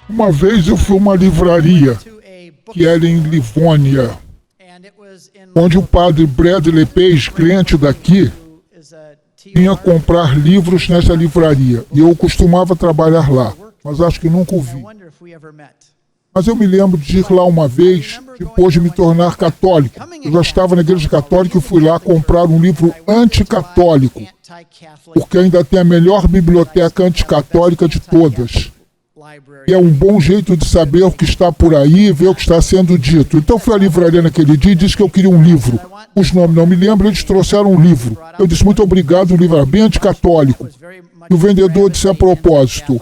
Uma vez eu fui a uma livraria que era em Livônia, onde o padre Bradley Page, crente daqui, vinha comprar livros nessa livraria. E eu costumava trabalhar lá, mas acho que nunca o vi. Mas eu me lembro de ir lá uma vez, depois de me tornar católico. Eu já estava na igreja católica e fui lá comprar um livro anticatólico, porque ainda tem a melhor biblioteca anticatólica de todas. E é um bom jeito de saber o que está por aí e ver o que está sendo dito. Então fui à livraria naquele dia e disse que eu queria um livro. Os nomes não me lembro, eles trouxeram um livro. Eu disse, muito obrigado, o livro é bem anticatólico. E o vendedor disse a propósito,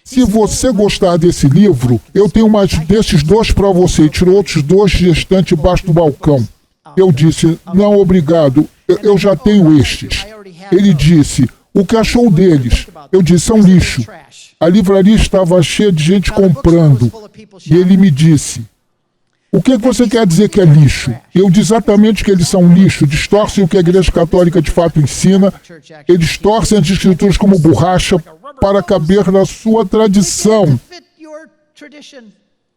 se você gostar desse livro, eu tenho mais desses dois para você. E tirou outros dois gestantes embaixo do balcão. Eu disse, não, obrigado, eu já tenho estes. Ele disse, o que achou deles? Eu disse, são lixo. A livraria estava cheia de gente comprando. E ele me disse, o que você quer dizer que é lixo? Eu disse exatamente que eles são lixo, distorcem o que a Igreja Católica de fato ensina, eles torcem as escrituras como borracha para caber na sua tradição.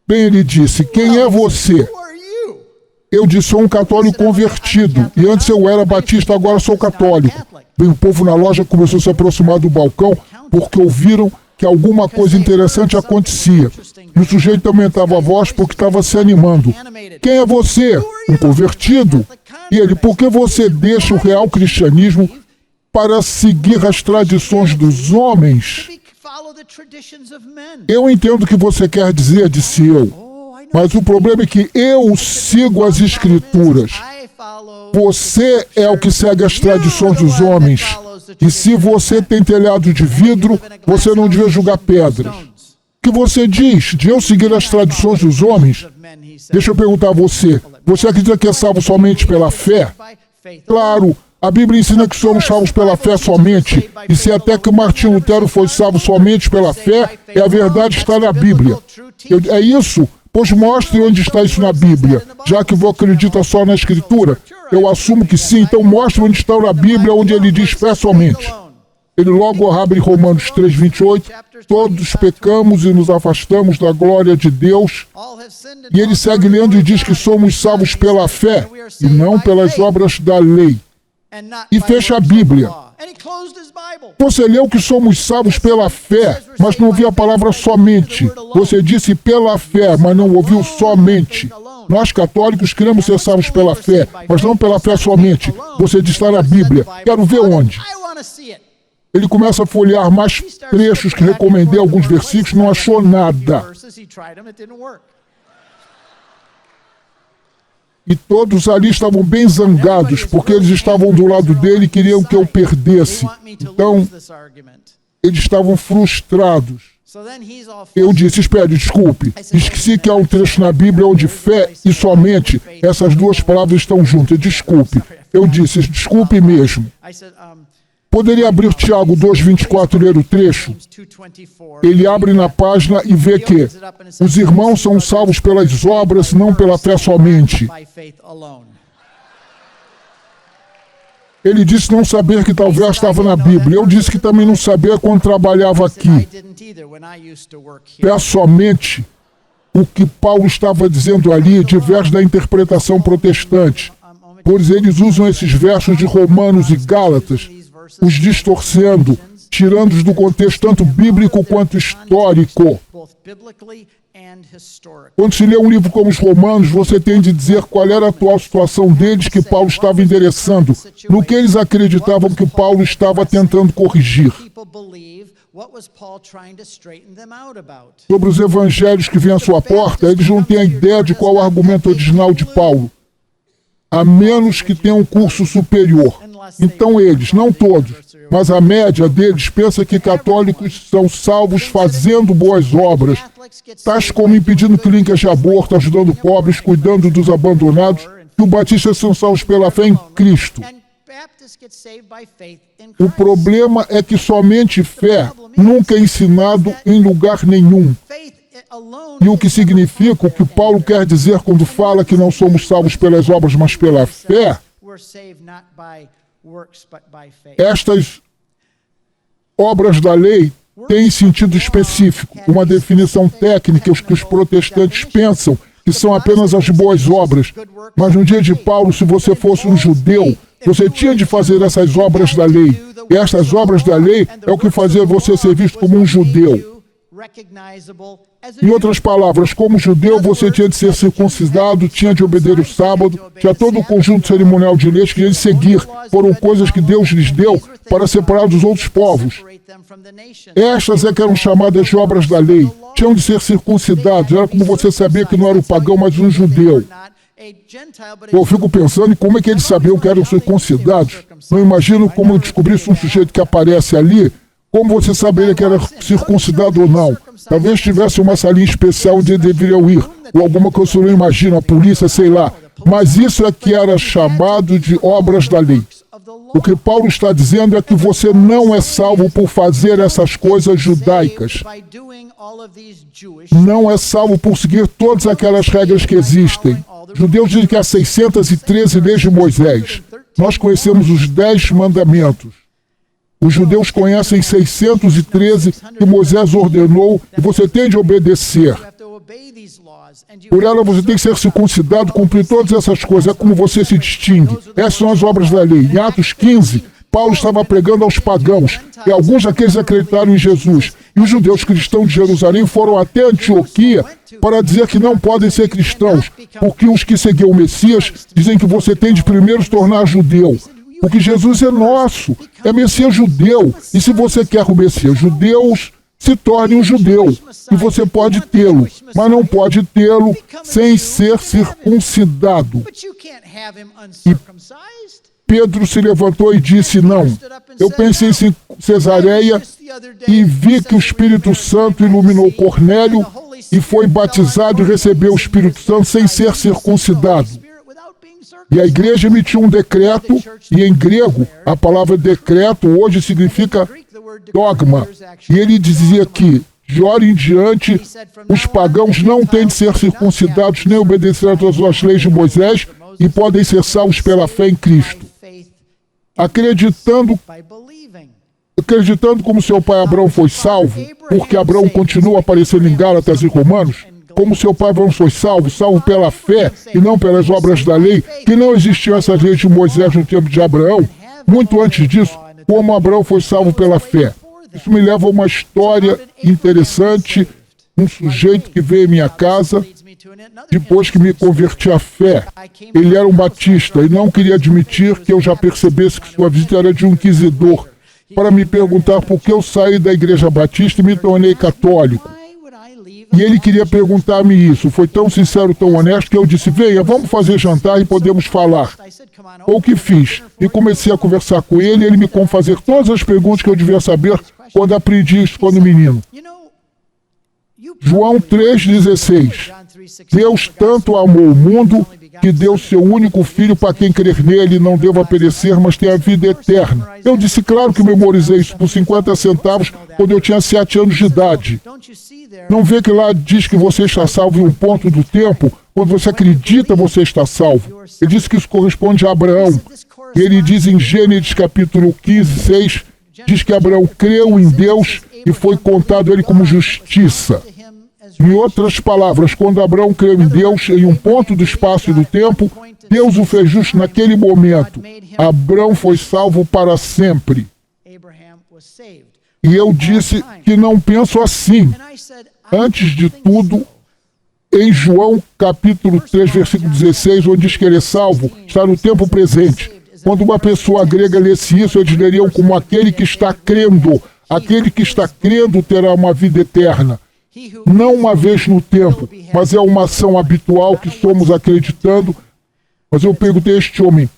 Bem, ele disse, quem é você? Eu disse, sou um católico convertido, e antes eu era batista, agora sou católico. Bem, o povo na loja começou a se aproximar do balcão, porque ouviram que alguma coisa interessante acontecia. E o sujeito aumentava a voz porque estava se animando. Quem é você? Um convertido? E ele, por que você deixa o real cristianismo para seguir as tradições dos homens? Eu entendo o que você quer dizer, disse eu. Mas o problema é que eu sigo as escrituras. Você é o que segue as tradições dos homens. E se você tem telhado de vidro, você não devia jogar pedras. O que você diz de eu seguir as tradições dos homens? Deixa eu perguntar a você. Você acredita que é salvo somente pela fé? Claro, a Bíblia ensina que somos salvos pela fé somente. E se até que Martinho Lutero foi salvo somente pela fé, a verdade está na Bíblia. É isso? Pois mostre onde está isso na Bíblia. Já que você acredita só na Escritura, eu assumo que sim, então mostre onde está na Bíblia, onde ele diz fé somente. Ele logo abre Romanos 3:28, todos pecamos e nos afastamos da glória de Deus. E ele segue lendo e diz que somos salvos pela fé e não pelas obras da lei. E fecha a Bíblia. Você leu que somos salvos pela fé, mas não ouviu a palavra somente. Você disse pela fé, mas não ouviu somente. Nós católicos queremos ser salvos pela fé, mas não pela fé somente. Você diz está na Bíblia. Quero ver onde. Ele começa a folhear mais trechos que recomendei, alguns versículos, não achou nada. E todos ali estavam bem zangados, porque eles estavam do lado dele e queriam que eu perdesse. Então, eles estavam frustrados. Eu disse, espere, desculpe, esqueci que há um trecho na Bíblia onde fé e somente, essas duas palavras estão juntas, desculpe. Eu disse, desculpe mesmo. Poderia abrir Tiago 2:24 e ler o trecho? Ele abre na página e vê que os irmãos são salvos pelas obras, não pela fé somente. Ele disse não saber que tal verso estava na Bíblia. Eu disse que também não sabia quando trabalhava aqui. Fé somente. O que Paulo estava dizendo ali, diverso da interpretação protestante. Pois eles usam esses versos de Romanos e Gálatas, os distorcendo, tirando-os do contexto tanto bíblico quanto histórico. Quando se lê um livro como os Romanos, você tem de dizer qual era a atual situação deles que Paulo estava endereçando, no que eles acreditavam que Paulo estava tentando corrigir. Sobre os evangelhos que vêm à sua porta, eles não têm a ideia de qual é o argumento original de Paulo, a menos que tenham um curso superior. Então eles, não todos, mas a média deles pensa que católicos são salvos fazendo boas obras, tais como impedindo clínicas de aborto, ajudando pobres, cuidando dos abandonados, que os batistas são salvos pela fé em Cristo. O problema é que somente fé nunca é ensinado em lugar nenhum. E o que significa, o que Paulo quer dizer quando fala que não somos salvos pelas obras, mas pela fé, estas obras da lei tem sentido específico, uma definição técnica que os protestantes pensam que são apenas as boas obras. Mas no dia de Paulo, se você fosse um judeu, você tinha de fazer essas obras da lei. E estas obras da lei é o que fazia você ser visto como um judeu. Em outras palavras, como judeu, você tinha de ser circuncidado, tinha de obedecer o sábado, tinha todo o conjunto cerimonial de leis que tinha de seguir. Foram coisas que Deus lhes deu para separar dos outros povos. Estas é que eram chamadas de obras da lei. Tinham de ser circuncidados. Era como você sabia que não era um pagão, mas um judeu. Eu fico pensando em como é que eles sabiam que eram circuncidados. Não imagino como eu descobrisse um sujeito que aparece ali, como você saberia que era circuncidado ou não. Talvez tivesse uma salinha especial onde deveriam ir, ou alguma coisa que eu não imagino, a polícia, sei lá. Mas isso é que era chamado de obras da lei. O que Paulo está dizendo é que você não é salvo por fazer essas coisas judaicas. Não é salvo por seguir todas aquelas regras que existem. Judeus dizem que há 613 leis de Moisés. Nós conhecemos os 10 mandamentos. Os judeus conhecem 613 que Moisés ordenou e você tem de obedecer. Por ela você tem que ser circuncidado, cumprir todas essas coisas. É como você se distingue. Essas são as obras da lei. Em Atos 15, Paulo estava pregando aos pagãos e alguns daqueles acreditaram em Jesus. E os judeus cristãos de Jerusalém foram até Antioquia para dizer que não podem ser cristãos, porque os que seguiam o Messias dizem que você tem de primeiro se tornar judeu. Porque Jesus é nosso, é Messias judeu. E se você quer o Messias judeu, se torne um judeu. E você pode tê-lo, mas não pode tê-lo sem ser circuncidado. E Pedro se levantou e disse, não. Eu pensei em Cesareia e vi que o Espírito Santo iluminou Cornélio e foi batizado e recebeu o Espírito Santo sem ser circuncidado. E a igreja emitiu um decreto, e em grego, a palavra decreto hoje significa dogma. E ele dizia que, de hora em diante, os pagãos não têm de ser circuncidados nem obedecer a todas as leis de Moisés e podem ser salvos pela fé em Cristo. Acreditando como seu pai Abraão foi salvo, porque Abraão continua aparecendo em Gálatas e Romanos, como seu pai Abraão foi salvo pela fé e não pelas obras da lei, que não existiam essas leis de Moisés no tempo de Abraão, muito antes disso, como Abraão foi salvo pela fé. Isso me leva a uma história interessante, um sujeito que veio em minha casa, depois que me converti à fé. Ele era um batista e não queria admitir que eu já percebesse que sua visita era de um inquisidor, para me perguntar por que eu saí da igreja batista e me tornei católico. E ele queria perguntar-me isso. Foi tão sincero, tão honesto, que eu disse, venha, vamos fazer jantar e podemos falar. Foi o que fiz. E comecei a conversar com ele, e ele me com fazer todas as perguntas que eu devia saber quando aprendi isso quando menino. João 3,16. Deus tanto amou o mundo que deu seu único filho para quem crer nele não deva perecer, mas tenha vida eterna. Eu disse, claro que memorizei isso por 50 centavos quando eu tinha 7 anos de idade. Não vê que lá diz que você está salvo em um ponto do tempo? Quando você acredita, você está salvo. Ele disse que isso corresponde a Abraão. E ele diz em Gênesis capítulo 15, 6, diz que Abraão creu em Deus e foi contado a ele como justiça. Em outras palavras, quando Abraão creu em Deus, em um ponto do espaço e do tempo, Deus o fez justo naquele momento. Abraão foi salvo para sempre. E eu disse que não penso assim. Antes de tudo, em João capítulo 3, versículo 16, onde diz que ele é salvo, está no tempo presente. Quando uma pessoa grega lesse isso, eles leriam como aquele que está crendo. Aquele que está crendo terá uma vida eterna. Não uma vez no tempo, mas é uma ação habitual que somos acreditando. Mas eu perguntei a este homem,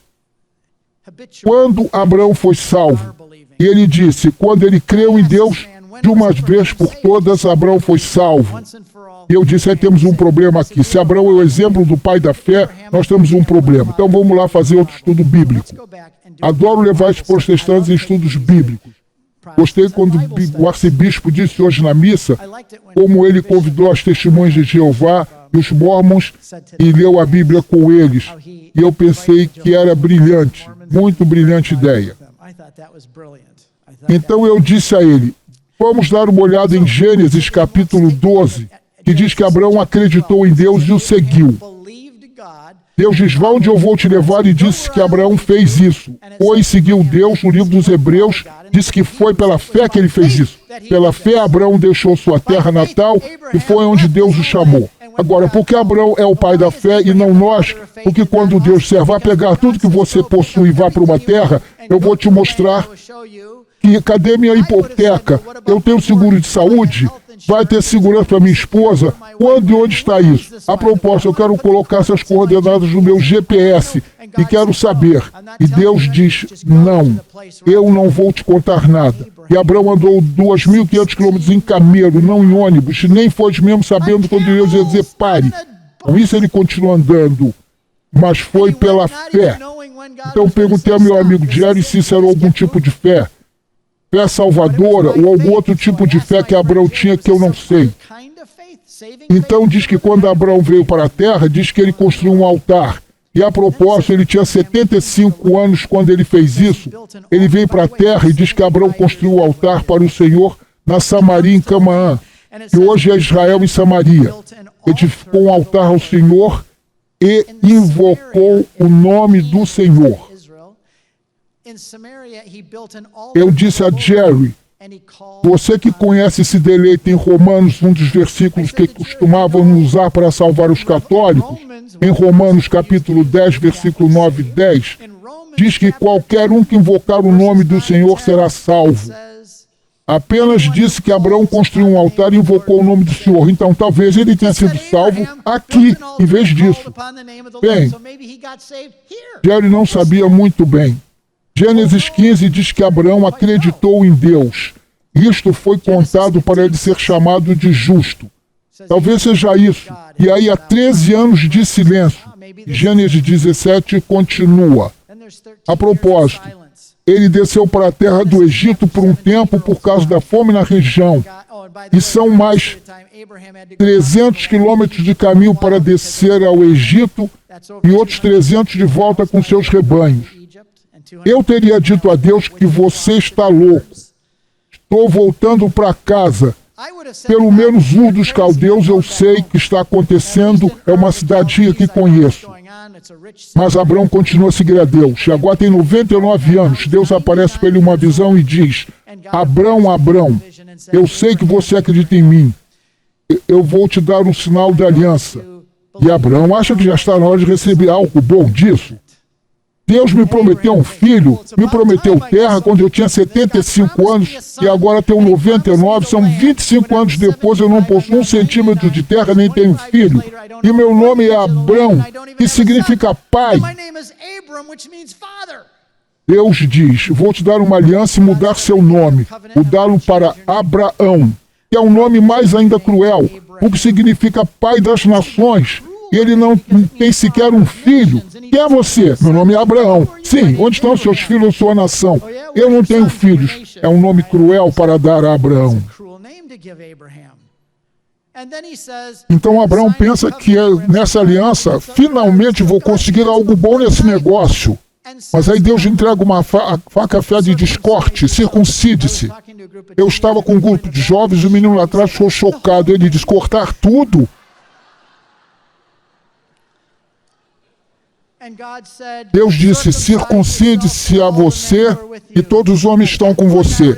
quando Abraão foi salvo? E ele disse, quando ele creu em Deus, de uma vez por todas, Abraão foi salvo. E eu disse, aí temos um problema aqui. Se Abraão é o exemplo do pai da fé, nós temos um problema. Então vamos lá fazer outro estudo bíblico. Adoro levar os protestantes em estudos bíblicos. Gostei quando o arcebispo disse hoje na missa como ele convidou as testemunhas de Jeová e os mormons e leu a Bíblia com eles. E eu pensei que era brilhante, muito brilhante ideia. Então eu disse a ele, Vamos dar uma olhada em Gênesis capítulo 12, que diz que Abraão acreditou em Deus e o seguiu. Deus diz, vá onde eu vou te levar, e disse que Abraão fez isso. Foi e seguiu Deus. No livro dos Hebreus diz que foi pela fé que ele fez isso. Pela fé, Abraão deixou sua terra natal e foi onde Deus o chamou. Agora, por que Abraão é o pai da fé e não nós? Porque quando Deus disser, vá pegar tudo que você possui e vá para uma terra, eu vou te mostrar que, cadê minha hipoteca? Eu tenho seguro de saúde? Vai ter segurança para minha esposa? Quando e onde está isso? A propósito, eu quero colocar essas coordenadas no meu GPS e quero saber. E Deus diz, não, eu não vou te contar nada. E Abraão andou 2.500 quilômetros em camelo, não em ônibus, nem foi mesmo sabendo quando Deus ia dizer, pare. Com isso ele continua andando, mas foi pela fé. Então eu perguntei ao meu amigo Jerry se isso era algum tipo de fé. Fé salvadora ou algum outro tipo de fé que Abraão tinha que eu não sei. Então diz que quando Abraão veio para a terra, diz que ele construiu um altar. E a propósito, ele tinha 75 anos quando ele fez isso. Ele veio para a terra e diz que Abraão construiu o altar para o Senhor na Samaria, em Canaã, que hoje é Israel em Samaria. Edificou um altar ao Senhor e invocou o nome do Senhor. Eu disse a Jerry, você que conhece esse deleite em Romanos, um dos versículos que costumavam usar para salvar os católicos, em Romanos capítulo 10, versículo 9 e 10, diz que qualquer um que invocar o nome do Senhor será salvo. Apenas disse que Abraão construiu um altar e invocou o nome do Senhor. Então talvez ele tenha sido salvo aqui, em vez disso. Bem, Jerry não sabia muito bem. Gênesis 15 diz que Abraão acreditou em Deus. Isto foi contado para ele ser chamado de justo. Talvez seja isso. E aí há 13 anos de silêncio. Gênesis 17 continua. A propósito, ele desceu para a terra do Egito por um tempo por causa da fome na região. E são mais 300 quilômetros de caminho para descer ao Egito e outros 300 de volta com seus rebanhos. Eu teria dito a Deus que você está louco. Estou voltando para casa. Pelo menos um dos caldeus eu sei que está acontecendo. É uma cidadinha que conheço. Mas Abraão continua a seguir a Deus. E agora tem 99 anos. Deus aparece para ele uma visão e diz, Abraão, Abraão, eu sei que você acredita em mim. Eu vou te dar um sinal de aliança. E Abraão acha que já está na hora de receber algo bom disso. Deus me prometeu um filho, me prometeu terra quando eu tinha 75 anos e agora tenho 99, são 25 anos depois, eu não possuo 1 centímetro de terra, nem tenho filho. E meu nome é Abrão, que significa pai. Deus diz, vou te dar uma aliança e mudar seu nome, mudá-lo para Abraão, que é um nome mais ainda cruel, o que significa pai das nações. E ele não tem sequer um filho. Quem é você? Meu nome é Abraão. Sim, onde estão seus filhos, sua nação? Eu não tenho filhos. É um nome cruel para dar a Abraão. Então Abraão pensa que nessa aliança, finalmente vou conseguir algo bom nesse negócio. Mas aí Deus entrega uma faca afiada e diz, corte, circuncide-se. Eu estava com um grupo de jovens e o menino lá atrás ficou chocado. Ele diz, cortar tudo? Deus disse, circuncide-se a você e todos os homens estão com você.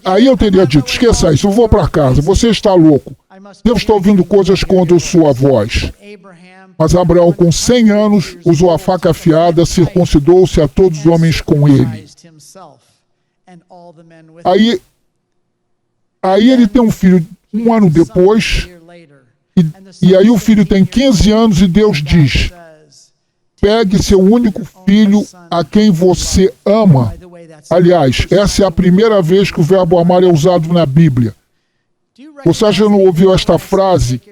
Aí eu teria dito, esqueça isso, eu vou para casa, você está louco. Deus está ouvindo coisas quando sua voz. Mas Abraão, com 100 anos, usou a faca afiada, circuncidou-se a todos os homens com ele. Aí ele tem um filho um ano depois, e aí o filho tem 15 anos e Deus diz, pegue seu único filho a quem você ama. Aliás, essa é a primeira vez que o verbo amar é usado na Bíblia. Você já não ouviu esta frase?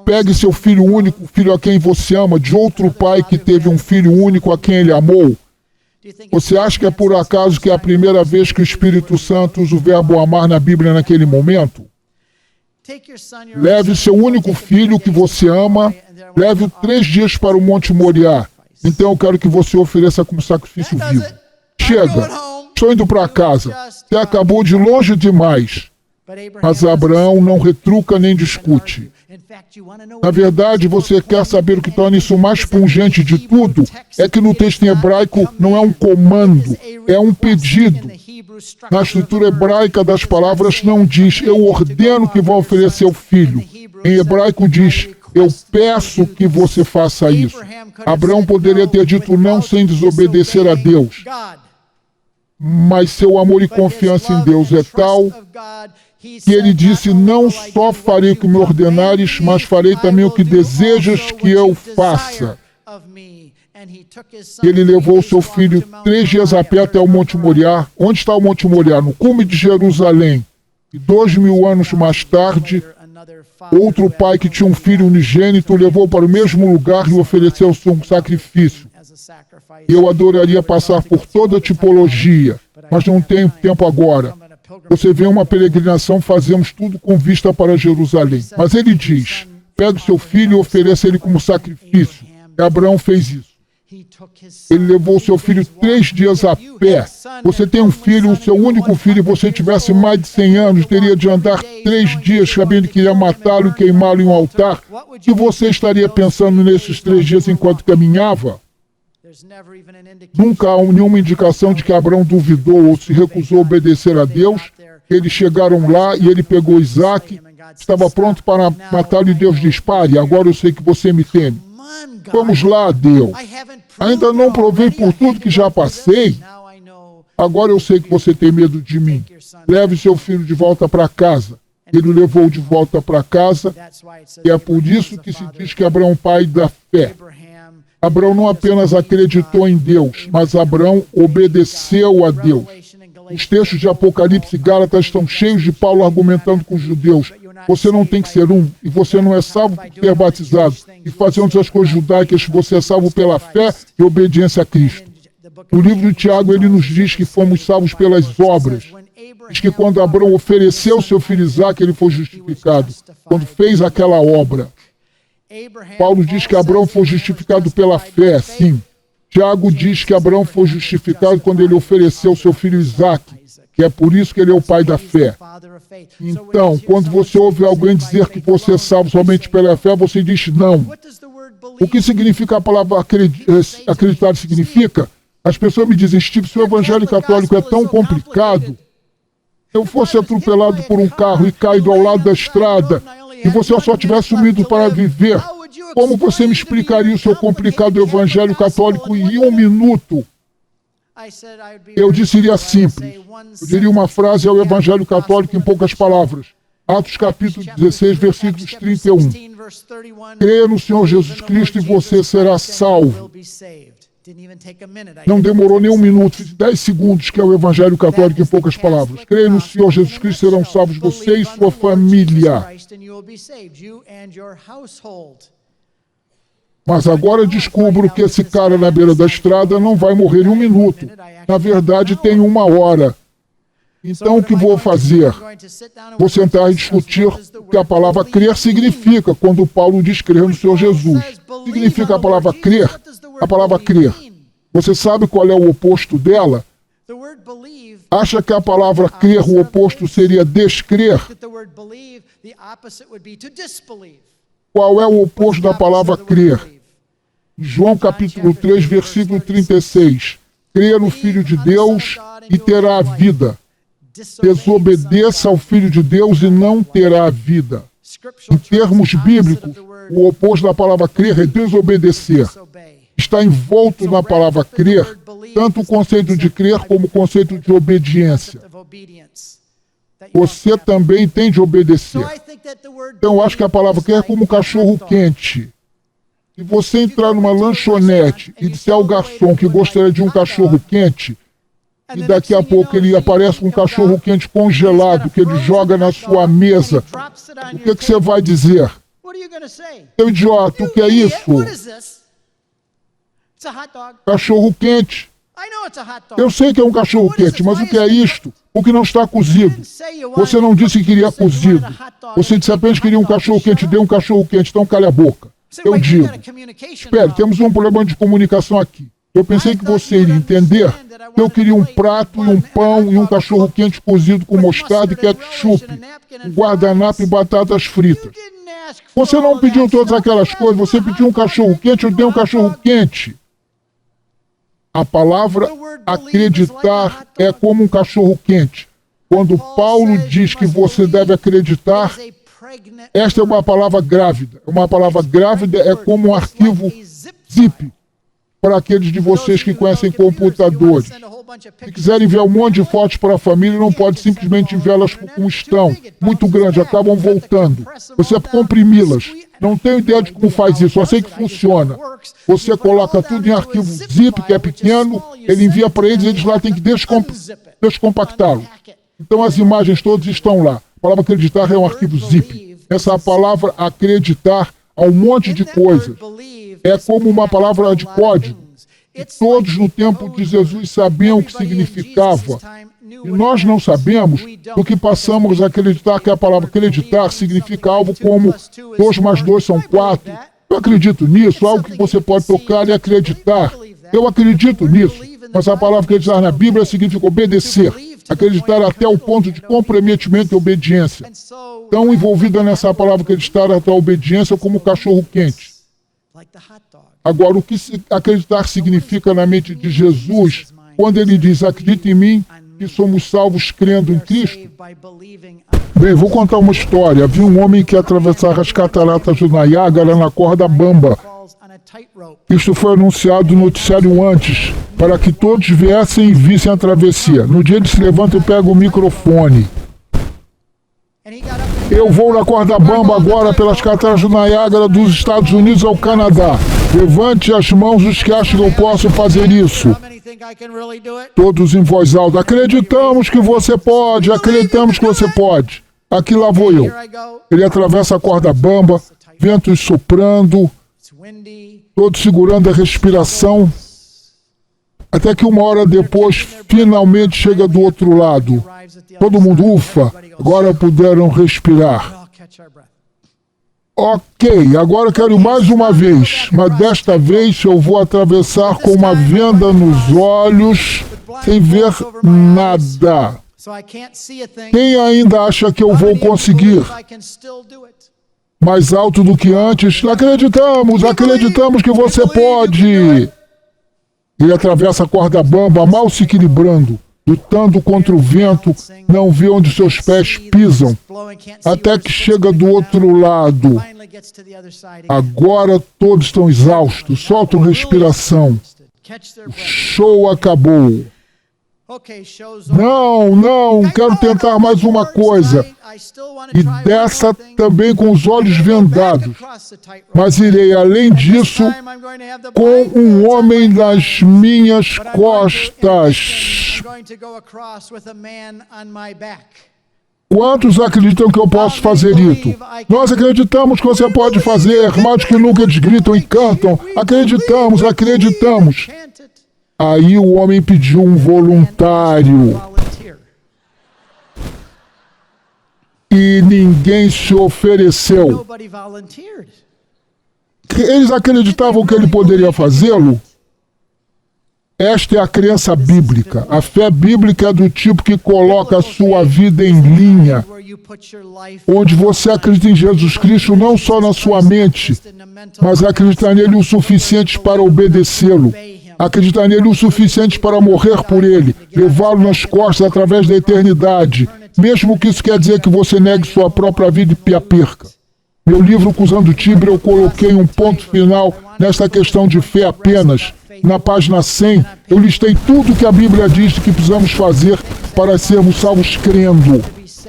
Pegue seu filho único, filho a quem você ama, de outro pai que teve um filho único a quem ele amou. Você acha que é por acaso que é a primeira vez que o Espírito Santo usa o verbo amar na Bíblia naquele momento? Leve seu único filho que você ama, leve-o 3 dias para o Monte Moriá. Então eu quero que você ofereça como sacrifício vivo. Chega, estou indo para casa. Você acabou de longe demais. Mas Abraão não retruca nem discute. Na verdade, você quer saber o que torna isso mais pungente de tudo? É que no texto em hebraico não é um comando, é um pedido. Na escritura hebraica das palavras não diz, eu ordeno que vá oferecer o filho. Em hebraico diz, eu peço que você faça isso. Abraão poderia ter dito não sem desobedecer a Deus. Mas seu amor e confiança em Deus é tal que ele disse, não só farei o que me ordenares, mas farei também o que desejas que eu faça. Ele levou seu filho 3 dias a pé até o Monte Moriá. Onde está o Monte Moriá? No cume de Jerusalém. E 2000 anos mais tarde, outro pai que tinha um filho unigênito levou para o mesmo lugar e ofereceu um sacrifício. Eu adoraria passar por toda a tipologia, mas não tenho tempo agora. Você vê uma peregrinação, fazemos tudo com vista para Jerusalém. Mas ele diz, pega o seu filho e ofereça ele como sacrifício. E Abraão fez isso. Ele levou seu filho 3 dias a pé. Você tem um filho, o seu único filho, e você tivesse mais de 100 anos, teria de andar 3 dias sabendo que ia matá-lo e queimá-lo em um altar. O que você estaria pensando nesses 3 dias enquanto caminhava? Nunca há nenhuma indicação de que Abraão duvidou ou se recusou a obedecer a Deus. Eles chegaram lá e ele pegou Isaac, estava pronto para matá-lo e Deus diz, pare, agora eu sei que você me teme. Vamos lá, Deus. Ainda não provei por tudo que já passei. Agora eu sei que você tem medo de mim. Leve seu filho de volta para casa. Ele o levou de volta para casa e é por isso que se diz que Abraão é o pai da fé. Abraão não apenas acreditou em Deus, mas Abraão obedeceu a Deus. Os textos de Apocalipse e Gálatas estão cheios de Paulo argumentando com os judeus. Você não tem que ser um, e você não é salvo por ter batizado. E fazendo as coisas judaicas, você é salvo pela fé e obediência a Cristo. No livro de Tiago, ele nos diz que fomos salvos pelas obras. Diz que quando Abraão ofereceu seu filho Isaac, ele foi justificado. Quando fez aquela obra. Paulo diz que Abraão foi justificado pela fé, sim. Tiago diz que Abraão foi justificado quando ele ofereceu seu filho Isaac, que é por isso que ele é o pai da fé. Então, quando você ouve alguém dizer que você é salvo somente pela fé, você diz não. O que significa a palavra acreditar significa? As pessoas me dizem, Steve, se o evangelho católico é tão complicado, eu fosse atropelado por um carro e caído ao lado da estrada, e você só tivesse sumido para viver, como você me explicaria o seu complicado evangelho católico em 1 minuto? Eu diria simples. Eu diria uma frase ao evangelho católico em poucas palavras. Atos capítulo 16, versículos 31. Creia no Senhor Jesus Cristo e você será salvo. Não demorou nem 1 minuto, 10 segundos, que é o evangelho católico em poucas palavras. Creia no Senhor Jesus Cristo, serão salvos você e sua família. Mas agora descubro que esse cara na beira da estrada não vai morrer em 1 minuto. Na verdade, tem 1 hora. Então, o que vou fazer? Vou sentar e discutir o que a palavra crer significa quando Paulo diz crer no Senhor Jesus. Significa a palavra crer? A palavra crer. Você sabe qual é o oposto dela? Acha que a palavra crer, o oposto seria descrer? Qual é o oposto da palavra crer? João capítulo 3, versículo 36. Creia no Filho de Deus e terá a vida. Desobedeça ao Filho de Deus e não terá a vida. Em termos bíblicos, o oposto da palavra crer é desobedecer. Está envolto na palavra crer, tanto o conceito de crer como o conceito de obediência. Você também tem de obedecer. Então, eu acho que a palavra crer é como um cachorro quente. Se você entrar numa lanchonete e disser ao garçom que gostaria de um cachorro quente, e daqui a pouco ele aparece com um cachorro quente congelado que ele joga na sua mesa, o que você vai dizer? Seu idiota, o que é isso? Cachorro quente. Eu sei que é um cachorro quente, mas o que é isto? O que não está cozido. Você não disse que queria cozido. Você disse apenas que queria um cachorro quente, deu um cachorro quente, então calha a boca. Eu digo, espere, temos um problema de comunicação aqui. Eu pensei que você iria entender que eu queria um prato e um pão e um cachorro-quente cozido com mostarda e ketchup, um guardanapo e batatas fritas. Você não pediu todas aquelas coisas, você pediu um cachorro-quente, eu dei um cachorro-quente. A palavra acreditar é como um cachorro-quente. Quando Paulo diz que você deve acreditar, esta é uma palavra grávida. Uma palavra grávida é como um arquivo zip para aqueles de vocês que conhecem computadores. Se quiserem enviar um monte de fotos para a família, não pode simplesmente enviá-las como estão, muito grande, acabam voltando. Você comprimi-las. Não tenho ideia de como faz isso, só sei que funciona. Você coloca tudo em arquivo zip, que é pequeno, ele envia para eles lá têm que descompactá-lo. Então as imagens todas estão lá. A palavra acreditar é um arquivo zip. Essa palavra acreditar há um monte de coisas. É como uma palavra de código. E todos no tempo de Jesus sabiam o que significava. E nós não sabemos do que passamos a acreditar que a palavra acreditar significa algo como 2 mais 2 são 4. Eu acredito nisso, algo que você pode tocar e acreditar. Eu acredito nisso. Mas a palavra acreditar na Bíblia significa obedecer. Acreditar até o ponto de comprometimento e obediência. Tão envolvida nessa palavra acreditar até a obediência como o cachorro-quente. Agora, o que acreditar significa na mente de Jesus, quando ele diz, acredite em mim, que somos salvos crendo em Cristo? Bem, vou contar uma história. Havia um homem que atravessava as cataratas do Niágara na corda bamba. Isto foi anunciado no noticiário antes, para que todos viessem e vissem a travessia. No dia ele se levanta e pega o microfone. Eu vou na corda bamba agora pelas cataratas do Niágara dos Estados Unidos ao Canadá. Levante as mãos os que acham que eu posso fazer isso. Todos em voz alta. Acreditamos que você pode, acreditamos que você pode. Aqui lá vou eu. Ele atravessa a corda bamba, ventos soprando, todos segurando a respiração. Até que 1 hora depois, finalmente chega do outro lado. Todo mundo, ufa, agora puderam respirar. Ok, agora quero mais uma vez, mas desta vez eu vou atravessar com uma venda nos olhos, sem ver nada. Quem ainda acha que eu vou conseguir? Mais alto do que antes, acreditamos que você pode. Ele atravessa a corda bamba, mal se equilibrando, lutando contra o vento, não vê onde seus pés pisam, até que chega do outro lado. Agora todos estão exaustos, soltam respiração. O show acabou. Não, quero tentar mais uma coisa. E dessa também com os olhos vendados. Mas irei além disso com um homem nas minhas costas. Quantos acreditam que eu posso fazer isso? Nós acreditamos que você pode fazer, mais do que nunca eles gritam e cantam. Acreditamos. Aí o homem pediu um voluntário. E ninguém se ofereceu. Eles acreditavam que ele poderia fazê-lo? Esta é a crença bíblica. A fé bíblica é do tipo que coloca a sua vida em linha, onde você acredita em Jesus Cristo não só na sua mente, mas acredita nele o suficiente para obedecê-lo. Acreditar nele o suficiente para morrer por ele, levá-lo nas costas através da eternidade, mesmo que isso quer dizer que você negue sua própria vida e a perca. Meu livro, Acusando Tíbia, eu coloquei um ponto final nesta questão de fé apenas. Na página 100, eu listei tudo que a Bíblia diz que precisamos fazer para sermos salvos crendo.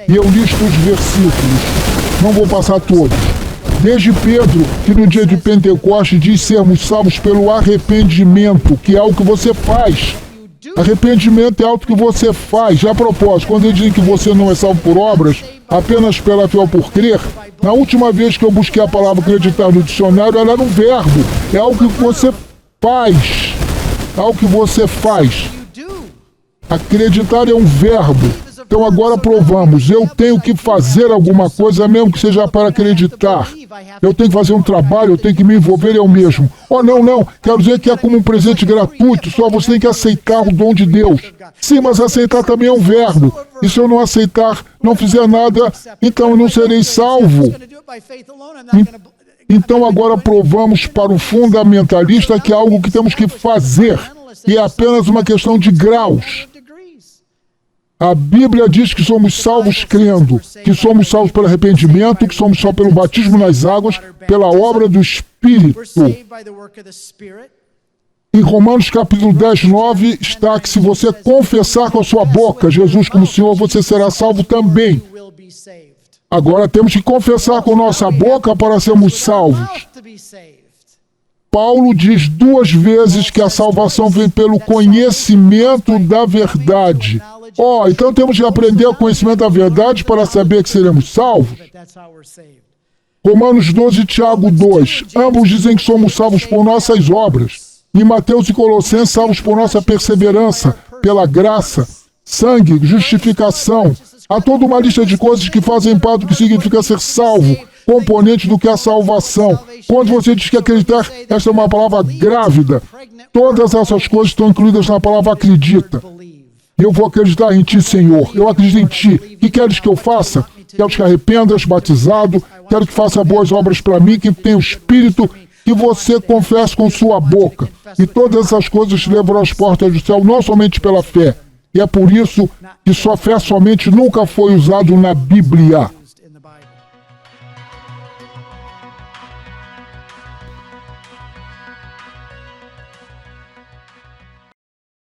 E eu listo os versículos. Não vou passar todos. Desde Pedro, que no dia de Pentecostes diz sermos salvos pelo arrependimento, que é algo que você faz. Arrependimento é algo que você faz. Já a propósito, quando eles dizem que você não é salvo por obras, apenas pela fé ou por crer, na última vez que eu busquei a palavra acreditar no dicionário, ela era um verbo. É algo que você faz. É algo que você faz. Acreditar é um verbo. Então agora provamos, eu tenho que fazer alguma coisa, mesmo que seja para acreditar. Eu tenho que fazer um trabalho, eu tenho que me envolver eu mesmo. Oh, não, quero dizer que é como um presente gratuito, só você tem que aceitar o dom de Deus. Sim, mas aceitar também é um verbo. E se eu não aceitar, não fizer nada, então eu não serei salvo. Então agora provamos para o fundamentalista que é algo que temos que fazer, e é apenas uma questão de graus. A Bíblia diz que somos salvos crendo, que somos salvos pelo arrependimento, que somos salvos pelo batismo nas águas, pela obra do Espírito. Em Romanos capítulo 10, 9, está que se você confessar com a sua boca Jesus como Senhor, você será salvo também. Agora temos que confessar com nossa boca para sermos salvos. Paulo diz 2 vezes que a salvação vem pelo conhecimento da verdade. Então temos que aprender o conhecimento da verdade para saber que seremos salvos. Romanos 12 e Tiago 2. Ambos dizem que somos salvos por nossas obras. Em Mateus e Colossenses, salvos por nossa perseverança, pela graça, sangue, justificação. Há toda uma lista de coisas que fazem parte do que significa ser salvo, componente do que é a salvação. Quando você diz que acreditar, esta é uma palavra grávida. Todas essas coisas estão incluídas na palavra acredita. Eu vou acreditar em Ti, Senhor. Eu acredito em Ti. O que queres que eu faça? Quero que arrependas, batizado. Quero que faça boas obras para mim, que tenha o Espírito, que você confesse com sua boca. E todas essas coisas te levarão às portas do céu, não somente pela fé. E é por isso que só fé somente nunca foi usado na Bíblia.